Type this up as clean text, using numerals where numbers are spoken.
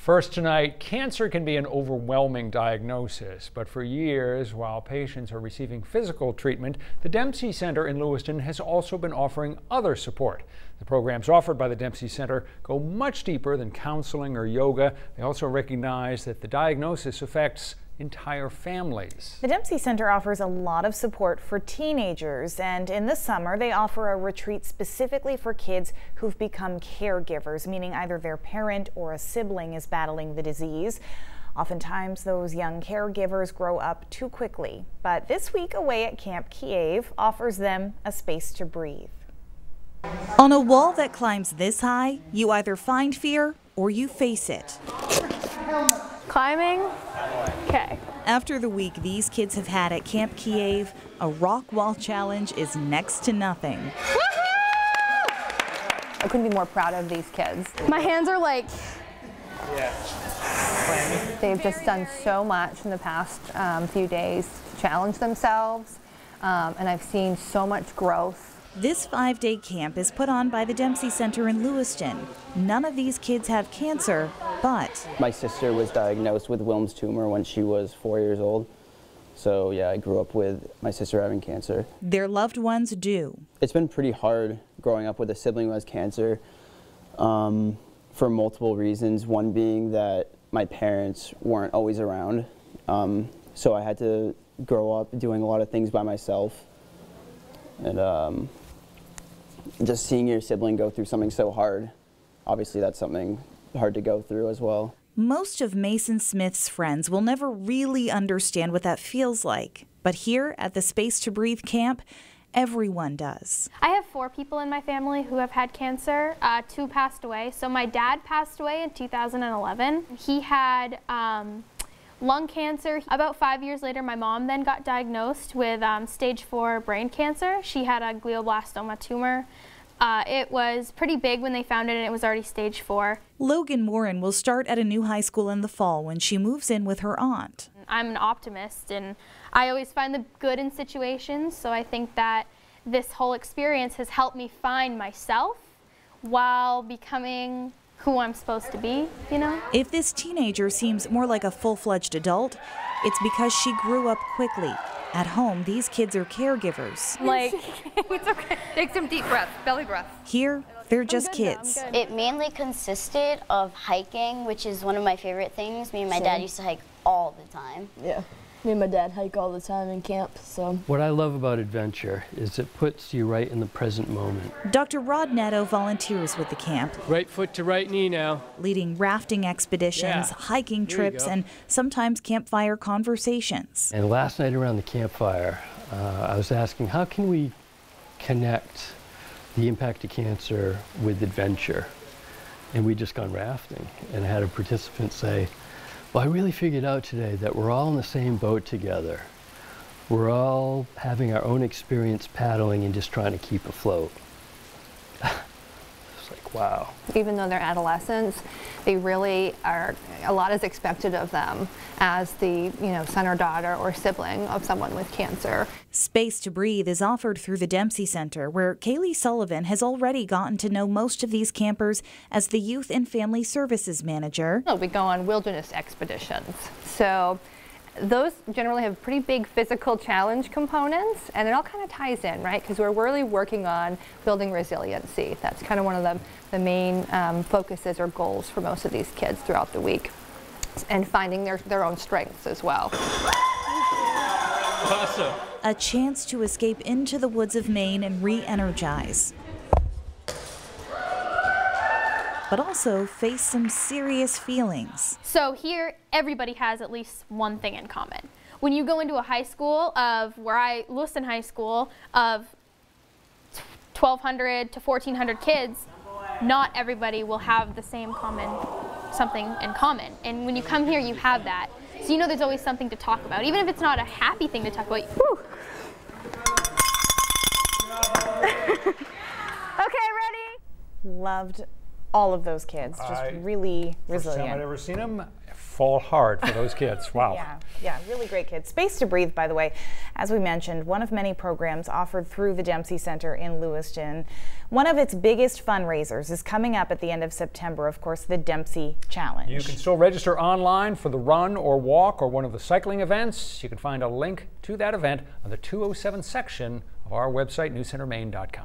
First tonight, cancer can be an overwhelming diagnosis, but for years, while patients are receiving physical treatment, the Dempsey Center in Lewiston has also been offering other support. The programs offered by the Dempsey Center go much deeper than counseling or yoga. They also recognize that the diagnosis affects entire families. The Dempsey Center offers a lot of support for teenagers, and in the summer they offer a retreat specifically for kids who've become caregivers, meaning either their parent or a sibling is battling the disease. Oftentimes those young caregivers grow up too quickly, but this week away at Camp Kiev offers them a space to breathe. On a wall that climbs this high, you either find fear or you face it. Climbing? Okay. After the week these kids have had at Camp Kiev, a rock wall challenge is next to nothing. I couldn't be more proud of these kids. My hands are like... They've just done so much in the past few days to challenge themselves, and I've seen so much growth. This 5-day camp is put on by the Dempsey Center in Lewiston. None of these kids have cancer, but... My sister was diagnosed with Wilms tumor when she was 4 years old. So yeah, I grew up with my sister having cancer. Their loved ones do. It's been pretty hard growing up with a sibling who has cancer for multiple reasons. One being that my parents weren't always around. So I had to grow up doing a lot of things by myself. And just seeing your sibling go through something so hard, obviously that's something hard to go through as well. Most of Mason Smith's friends will never really understand what that feels like. But here at the Space to Breathe camp, everyone does. I have 4 people in my family who have had cancer. 2 passed away. So my dad passed away in 2011. He had lung cancer. About 5 years later, my mom then got diagnosed with stage 4 brain cancer. She had a glioblastoma tumor. It was pretty big when they found it, and it was already stage 4. Logan Morin will start at a new high school in the fall when she moves in with her aunt. I'm an optimist, and I always find the good in situations, so I think that this whole experience has helped me find myself while becoming who I'm supposed to be, you know? If this teenager seems more like a full-fledged adult, it's because she grew up quickly. At home, these kids are caregivers. Like, it's okay. Take some deep breaths, belly breath. Here, they're just kids. It mainly consisted of hiking, which is one of my favorite things. Me and my dad used to hike all the time. Yeah. Me and my dad hike all the time in camp, so. What I love about adventure is it puts you right in the present moment. Dr. Rod Netto volunteers with the camp. Right foot to right knee now. Leading rafting expeditions, hiking trips, and sometimes campfire conversations. And last night around the campfire, I was asking, how can we connect the impact of cancer with adventure? And we'd just gone rafting, and I had a participant say, well, I really figured out today that we're all in the same boat together. We're all having our own experience paddling and just trying to keep afloat. It's like, wow. Even though they're adolescents, they really are, a lot is expected of them as the, son or daughter or sibling of someone with cancer. Space to Breathe is offered through the Dempsey Center, where Kaylee Sullivan has already gotten to know most of these campers as the Youth and Family Services Manager. We go on wilderness expeditions. So those generally have pretty big physical challenge components, and it all kind of ties in, right? Because we're really working on building resiliency. That's kind of one of the main focuses or goals for most of these kids throughout the week, and finding their own strengths as well. Awesome. A chance to escape into the woods of Maine and re-energize. But also face some serious feelings. So here, everybody has at least one thing in common. When you go into a high school Lewiston High School of 1,200 to 1,400 kids, not everybody will have the same something in common. And when you come here, you have that. So there's always something to talk about, even if it's not a happy thing to talk about. Whew. Okay, ready? Loved all of those kids. Just really resilient. First time I'd ever seen them fall hard for those kids. Wow. Yeah, really great kids. Space to Breathe, by the way, as we mentioned, one of many programs offered through the Dempsey Center in Lewiston. One of its biggest fundraisers is coming up at the end of September, of course, the Dempsey Challenge. You can still register online for the run or walk or one of the cycling events. You can find a link to that event on the 207 section of our website, newscentermaine.com.